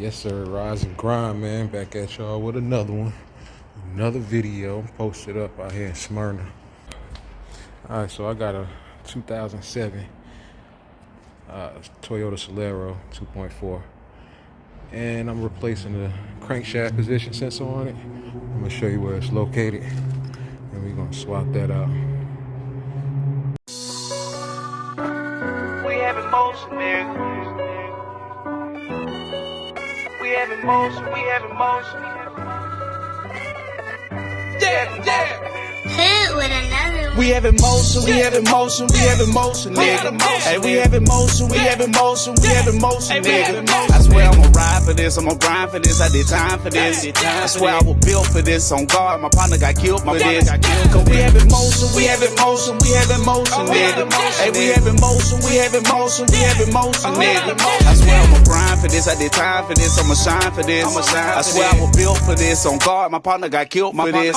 Yes sir, rise and grind, man. Back at y'all with another one. Another video posted up out here in Smyrna. Alright, so I got a 2007 Toyota SOLARA 2.4. And I'm replacing the crankshaft position sensor on it. I'm gonna show you where it's located. And we're gonna swap that out. We have emotion, nigga. We have emotion, we have emotion. Yeah. Hit with another one. We have emotion, we have emotion, we have emotion, nigga. Hey, we have emotion, we have emotion, we have emotion, nigga. I swear I'ma ride for this, I'ma grind for this, I did time for this. I swear I was built for this, on guard, my partner got killed for this. Cause we have emotion, we have emotion, we have emotion, nigga. Hey, we have emotion, we have emotion, we have emotion, nigga. I swear I'ma grind for this, I did time for this, I'ma shine for this. I swear I was built for this, on guard, my partner got killed for this.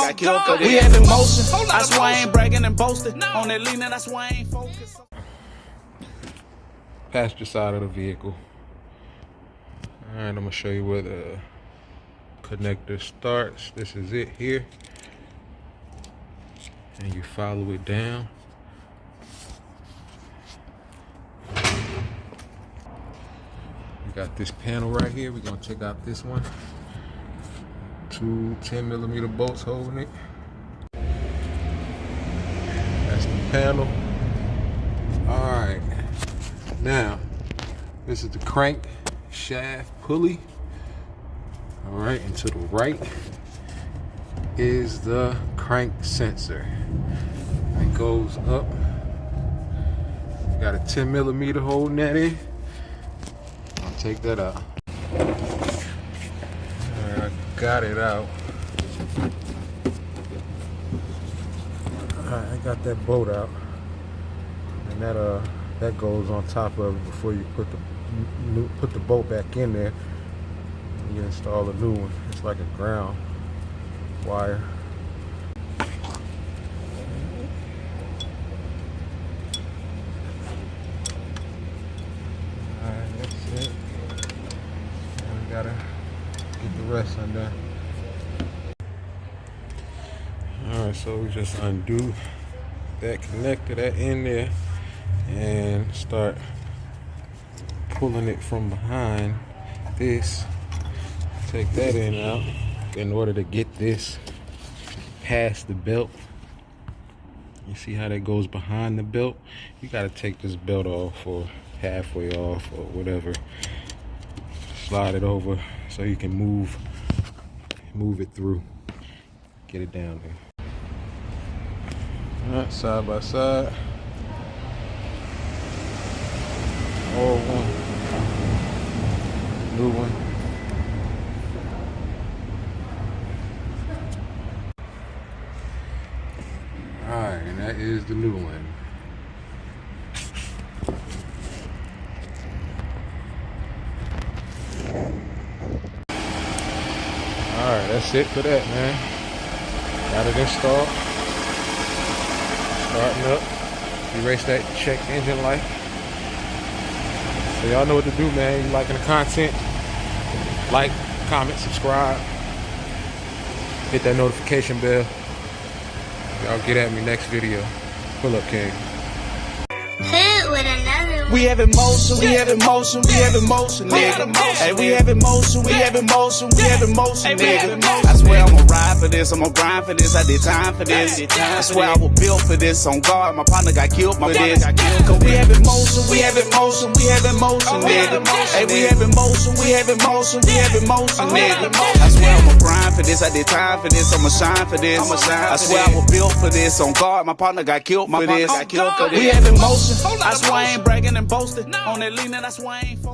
We have emotion, I swear I ain't bragging and boasting. On that leaning, that's why I ain't focused. Passenger side of the vehicle. Alright, I'm gonna show you where the connector starts. This is it here. And you follow it down. We got this panel right here. We're gonna take out this one. Two 10mm bolts holding it. That's the panel. Alright. Now, this is the crank shaft pulley. Alright, and to the right is the crank sensor. It goes up. Got a 10mm holding that in. I'll take that out. Alright, I got it out. Alright, I got that bolt out. And that goes on top of it before you put the bolt back in there. And you install a new one. It's like a ground wire. Alright, that's it. And we gotta get the rest undone. Alright, so we just undo that connector, that in there, and start pulling it from behind this. Take that in out in order to get this past the belt. You see how that goes behind the belt? You got to take this belt off or halfway off or whatever. Slide it over so you can move it through. Get it down there. Alright, side by side. Old one. New one. Alright, and that is the new one. Alright, that's it for that, man. Got it installed. Starting up. Erase that check engine light. So y'all know what to do, man. You liking the content? Like, comment, subscribe. Hit that notification bell. Y'all get at me next video. Pull up, King. Hit with another one. We have emotion, we have emotion, we have emotion, nigga. Hey, we have emotion, we have emotion, we have emotion, nigga. I swear I'ma ride for this, I'ma grind for this, I did time for this. I swear I was built for this, on guard, my partner got killed for this. Cause we have emotion, we have emotion, we have emotion, nigga. Hey, we have emotion, we have emotion, we have emotion, nigga. I swear I'ma grind for this, I did time for this, I'ma shine for this. I swear I was built for this, on guard, my partner got killed for this. We have emotion, I swear I ain't bragging and boasting. On that leaning, that's why I ain't focused.